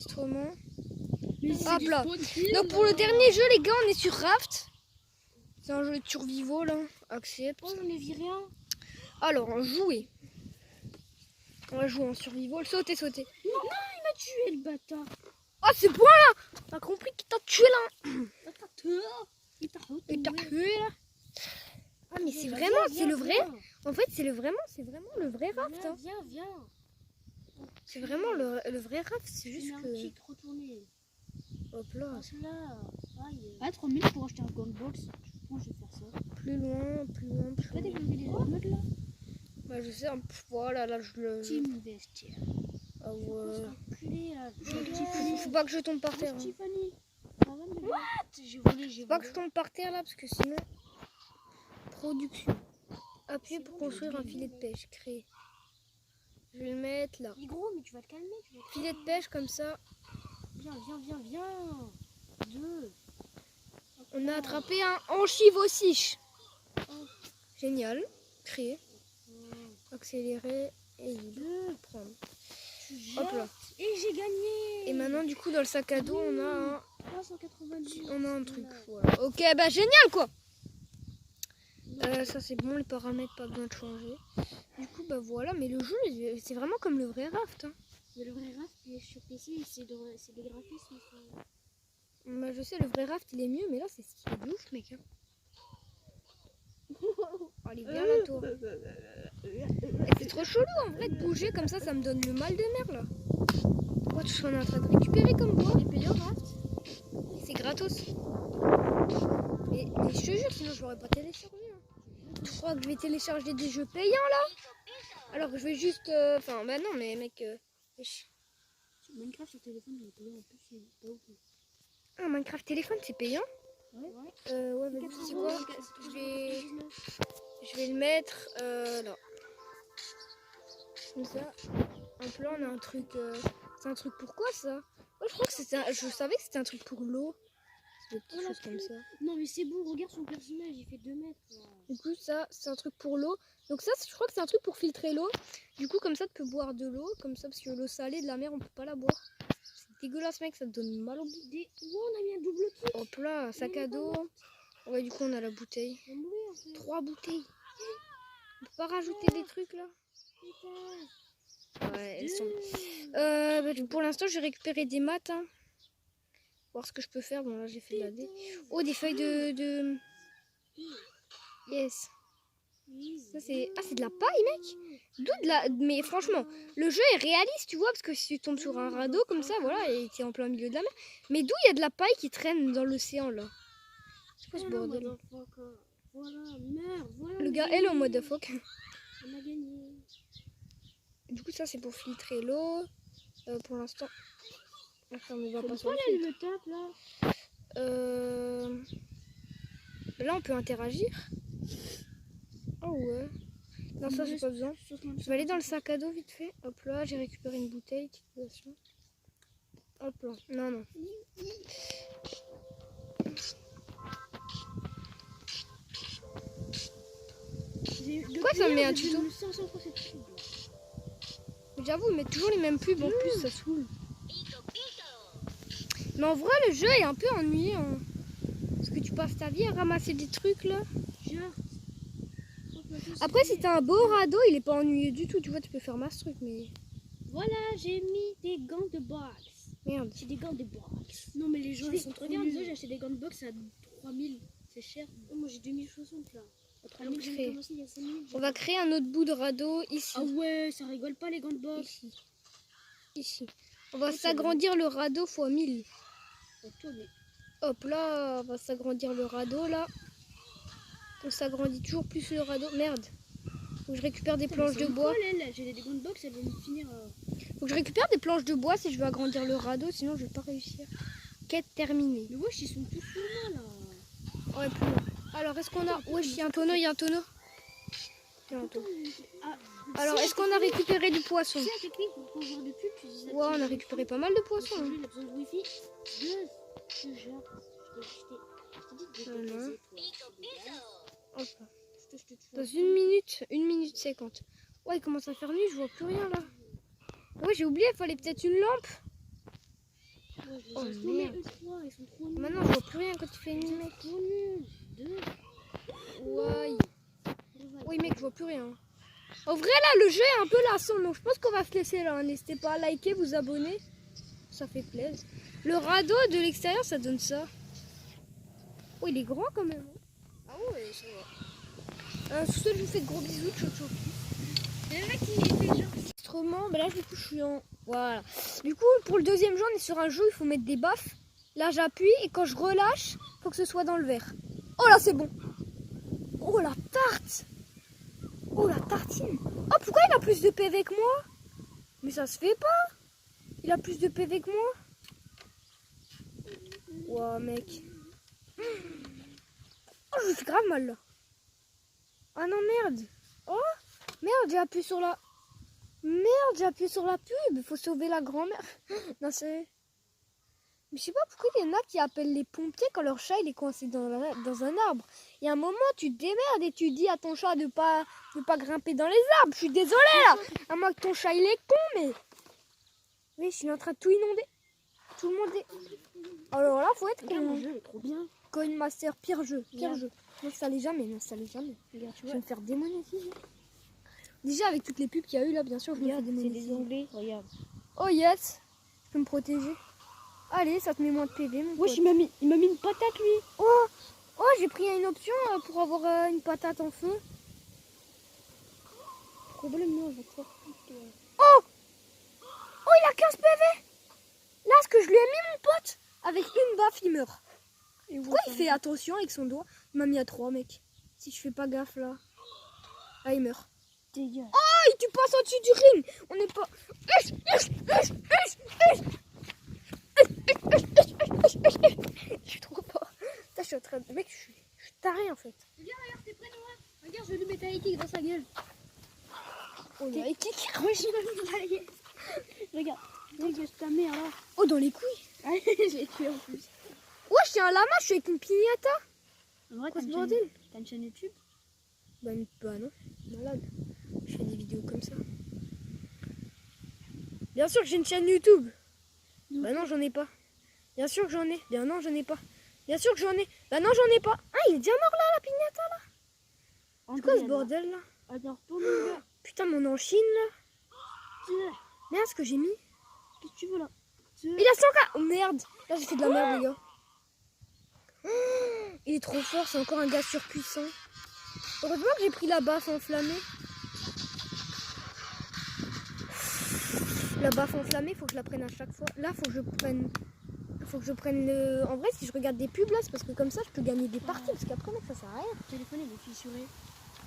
Autrement. Hop là. Donc pour le dernier jeu, les gars, on est sur Raft. C'est un jeu de survival, là. Accepte. Oh, j'en ai vu rien. Alors, en jouer. On va jouer en survival. Sauter. Non, il m'a tué le bâtard. Oh, c'est bon là. T'as compris qu'il t'a tué là. Il t'a tué là. Ah, mais c'est vraiment, c'est le vrai. En fait, c'est vraiment le vrai Raft. Hein. Viens. C'est vraiment le vrai Raft. C'est juste que. Retourner. Hop là. Ah, 3000 pour acheter un gunbox. Je pense que je vais faire ça. Plus loin. Tu peux développer les modes là? Bah, je sais. Voilà, là, je le. Team vestiaire. Ah ouais. Faut Faut pas que je tombe par terre. Tiffany. What? J'ai volé. Faut pas que je tombe par terre là parce que sinon. Production. Appuyez pour construire un filet de pêche. Créer. Je vais le mettre là. Il est gros, mais tu vas te calmer. Filet de pêche comme ça. Viens. 2. On a attrapé un anchivosiche. Génial. Créer. Accélérer et prendre. Hop là. Et j'ai gagné. Et maintenant du coup dans le sac à dos on a 390. On a un truc. Voilà. Ok, bah génial quoi. Ça c'est bon, les paramètres pas besoin de changer. Du coup bah voilà, mais le jeu c'est vraiment comme le vrai Raft. Hein. Mais le vrai Raft il est sur PC, c'est des graphismes. Bah je sais, le vrai Raft il est mieux, mais là c'est stylé de ouf mec. Hein. Allez viens là toi. C'est trop chelou en vrai de bouger comme ça me donne le mal de mer là. Pourquoi tu sois en train de récupérer comme bois? Les payants Raft. C'est gratos. Mais je te jure, sinon je l'aurais pas téléchargé. Hein. Tu crois que je vais télécharger des jeux payants là? Alors que je vais juste. Enfin, bah non, mais mec. Minecraft sur téléphone, il est payant en plus, c'est pas ouf. Ah, Minecraft téléphone, c'est payant? Ouais. Ouais, bah c'est quoi? Je vais le mettre là. Comme ça. En plan, on a un truc. C'est un truc pour quoi ça? Ouais, je crois que c'était. Je savais que c'était un truc pour l'eau. Des petites choses comme ça. Non mais c'est bon, regarde son personnage, il fait 2 mètres. Du coup ça c'est un truc pour l'eau. Donc ça je crois que c'est un truc pour filtrer l'eau. Du coup comme ça tu peux boire de l'eau. Comme ça parce que l'eau salée de la mer on peut pas la boire. C'est dégueulasse mec, ça te donne mal au bout. Oh, on a mis un double kit. Hop là, sac à dos. Ouais du coup on a la bouteille. 3 bouteilles. On peut pas rajouter des trucs là. Ouais elles sont... bah, pour l'instant je vais récupérer des maths. Hein. Voir ce que je peux faire. Bon là j'ai fait de la dé. Oh des feuilles de... Yes. Ça c'est... Ah c'est de la paille mec. D'où de la... Mais franchement, le jeu est réaliste tu vois. Parce que si tu tombes sur un radeau comme ça, voilà, et t'es en plein milieu de la mer. Mais d'où il y a de la paille qui traîne dans l'océan là? C'est quoi ce bordel? Le gars est en mode phoque. On a gagné. Du coup ça c'est pour filtrer l'eau. Pour l'instant... Enfin, on va pas Pourquoi elle me tape là? Là on peut interagir. Oh ouais. Non ça j'ai pas besoin. Je vais aller dans le sac à dos vite fait. Hop là, j'ai récupéré une bouteille. Hop là. Non. Pourquoi ça me met un tuto? J'avoue, mais toujours les mêmes pubs en plus, ça saoule. Mais en vrai, le jeu est un peu ennuyeux. Hein. Parce que tu passes ta vie à ramasser des trucs là. Après, si t'as un beau radeau, il est pas ennuyeux du tout. Tu vois, tu peux faire masse truc, mais. Voilà, j'ai mis des gants de boxe. Merde. J'ai des gants de boxe. Non, mais les gens ils sont trop bien. J'ai acheté des gants de boxe à 3000. C'est cher. Oh, moi j'ai 2060 là. On va créer un autre bout de radeau ici. Ah ouais, ça rigole pas les gants de boxe. Ici. On va s'agrandir le radeau fois 1000. Hop là, on va s'agrandir le radeau là. On s'agrandit toujours plus le radeau. Merde. Faut que je récupère des planches de bois. J'ai des gants de boxe, elles vont me finir. Faut que je récupère des planches de bois si je veux agrandir le radeau, sinon je vais pas réussir. Quête terminée. Mais wesh, ils sont tous sous moi là. Ouais, plus loin. Alors, est-ce qu'on a... Wesh, il y a un tonneau, il y a un tonneau. Alors, est-ce qu'on a récupéré du poisson? Ouais, on a récupéré pas mal de poissons. Hein. Il a besoin de wifi. Hop. Dans 1 minute 50. Ouais, il commence à faire nuit, je vois plus rien là. Ouais, j'ai oublié, il fallait peut-être une lampe. Oh Non, mais merde. eux trois, ils sont trop nuls. Maintenant, je vois plus rien quand tu fais une mec. Trop nuls. Deux. Ouais. Revive. Oui, mec, je vois plus rien. En vrai, là, le jeu est un peu lassant, donc je pense qu'on va se laisser là. N'hésitez pas à liker, vous abonner. Ça fait plaisir. Le radeau de l'extérieur, ça donne ça. Oh, il est grand quand même. Ah ouais, ça va. Sur ce, je vous fais de gros bisous. Ciao, ciao. Le mec, il fait genre. Enregistrement, bah là, du coup, je suis en... Voilà. Du coup, pour le deuxième jeu, on est sur un jeu, il faut mettre des baffes. Là, j'appuie et quand je relâche, il faut que ce soit dans le verre. Oh là, c'est bon. Oh, la tarte. Oh, la tartine. Oh, pourquoi il a plus de PV que moi? Mais ça se fait pas. Il a plus de PV que moi. Ouah, mec. Oh, je me fais grave mal, là. Ah non, merde. Oh, merde, j'ai appuyé sur la... Merde, j'ai appuyé sur la pub. Faut sauver la grand-mère. Non, c'est... Mais je sais pas pourquoi il y en a qui appellent les pompiers quand leur chat il est coincé dans un arbre. Il y a un moment, tu te démerdes et tu dis à ton chat de pas grimper dans les arbres. Je suis désolée là. À moins que ton chat il est con, mais... Oui, je suis en train de tout inonder. Tout le monde est... Alors là, faut être Regarde, con. mon jeu, il est trop bien. Coin Master, pire jeu. Pire Regarde. jeu. N'installez jamais, n'installez jamais. Regarde, tu Je vais vois. me faire démonétiser. Déjà, avec toutes les pubs qu'il y a eu là, bien sûr, je me fais Regarde, c'est démonétiser. des onglets. Regarde. Oh yes, je peux me protéger. Allez, ça te met moins de PV, mon Wesh, pote. il m'a mis une patate, lui. Oh, j'ai pris une option pour avoir une patate en feu. Problème, moi, je vais te faire. Oh, il a 15 PV. Là, ce que je lui ai mis, mon pote, avec une baffe, il meurt. Pourquoi il fait attention avec son doigt? Il m'a mis à 3, mec. Si je fais pas gaffe, là. Ah, il meurt. Dégage. Oh, tu passes au-dessus du ring. On n'est pas... Je suis trop fort. Putain, je suis en train de... Mec, je suis taré, en fait. Regarde, t'es près de moi. Regarde, je vais lui mettre un kick dans sa gueule. Oh, il y a un kick. Wesh, il m'a mis dans la gueule. Regarde, dégage ta mère, là. Oh, dans les couilles. Je l'ai tué en plus. Ouais, je suis un lama, je suis avec une pignata. En vrai, Quoi, t'as ce une bordel? T'as une chaîne YouTube? Bah non, malade. Je fais des vidéos comme ça. Bien sûr que j'ai une chaîne YouTube. Bah non, j'en ai pas. Bien sûr que j'en ai. Bien non, j'en ai pas. Bien sûr que j'en ai. Bah non, j'en ai pas. Ah, il est déjà mort là, la pignata là. C'est quoi ce bordel là? Attends, retourne, mon gars. Putain, mon en Chine là. Merde, ce que j'ai mis. Qu'est-ce que tu veux là? Il a 100K. Oh merde. Là, j'ai fait de la merde, les gars. Il est trop fort, c'est encore un gars surpuissant. Heureusement que j'ai pris la baffe enflammée. La baffe enflammée, faut que je la prenne à chaque fois. Là, faut que je prenne le... En vrai, si je regarde des pubs là, c'est parce que comme ça, je peux gagner des parties. Parce qu'après, mec, ça sert à rien. Le téléphone, il est fissuré.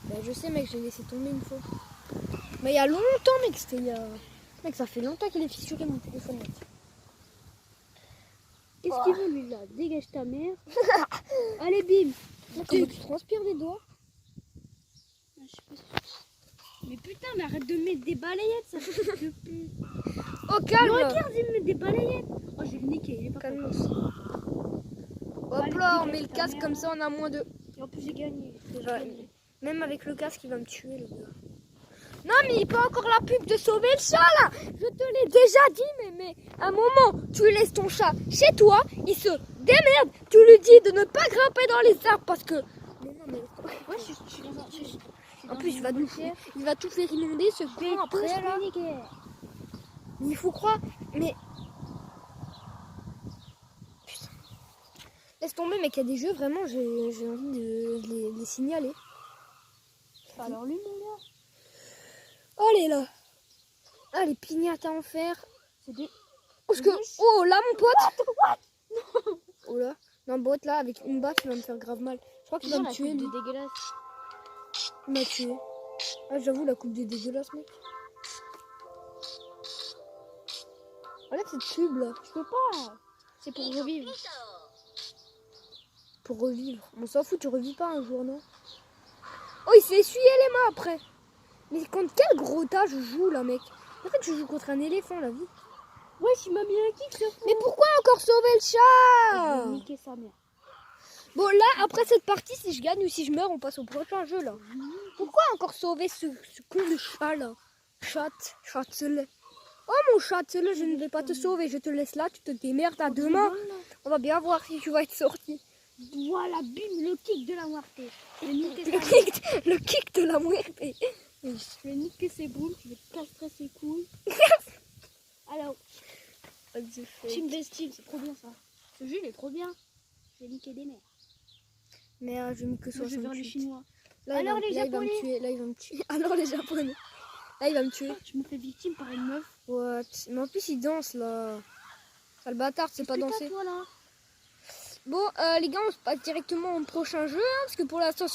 Bah, je sais, mec, j'ai laissé tomber une fois. Mais il y a longtemps, mec, c'était il y a... Mec, ça fait longtemps qu'il est fissuré, mon téléphone, mec. Qu'est-ce qu'il veut, lui, là? Dégage ta mère. Allez, bim. Mec, comment tu transpires des doigts? Ah, je sais pas si... Mais putain, mais arrête de mettre des balayettes, ça fait de plus. Oh, calme. Mais regarde, il me met des balayettes. Oh, j'ai le niqué, il est pas Calme. content. Hop là, on met le casque comme ça, on a moins de... Et en plus, j'ai gagné. Ouais. Même avec le casque, il va me tuer, le gars. Non, mais il peut encore la pub de sauver le chat, là. Je te l'ai déjà dit, mais à un moment, tu laisses ton chat chez toi, il se démerde. Tu lui dis de ne pas grimper dans les arbres parce que... Mais non, mais... Ouais, je suis dans un... En plus, il va tout faire inonder, ce con, après, là. Mais il faut croire... Mais... Putain. Laisse tomber, mec, il y a des jeux, vraiment, j'ai envie de les signaler. Alors lui, mon gars, Allez, là. Allez, pignata en fer. c'est des... Oh là, mon pote. Oh là. Non, bot là, avec une baffe, il va me faire grave mal. Je crois qu'il va me tuer, lui. dégueulasse. Il m'a tué. Ah, j'avoue, la coupe de dégueulasse, mec. Regarde cette pub, là. Je peux pas. C'est pour revivre. Pour revivre. On s'en fout, tu revis pas un jour, non? Oh, il s'est essuyé les mains après. Mais contre quel gros tas je joue, là, mec? En fait, je joue contre un éléphant, la vie. Ouais, il m'a mis un kick, ce fou. Mais pourquoi encore sauver le Je chat? vais niquer sa mère. Bon, là, après cette partie, si je gagne ou si je meurs, on passe au prochain jeu, là. Pourquoi encore sauver ce con de chat, là? Chat, chatzel. Oh mon chat, tu sais, là, je ne vais pas te sauver, je te laisse là, tu te démerdes à demain. On va bien voir si tu vas être sorti. Voilà, bim, le kick de la muerte. Je vais niquer Le kick de la muerte. Je vais niquer ses boules, je vais castrer ses couilles. Alors, Team Vestil, c'est trop bien ça. Ce jeu il est trop bien. Je vais niquer des mères. Mais je n'ai que Moi, je vais vers les 68. Chinois. Là, Alors, les là, il va me Japonais. tuer. Là, il va me tuer. Alors les Japonais. Là, il va me tuer. Je me fais victime par une meuf. What? Mais en plus, il danse là. Sale bâtard, c'est pas danser. Toi, là. Bon, les gars, on se passe directement au prochain jeu. Hein, parce que pour l'instant,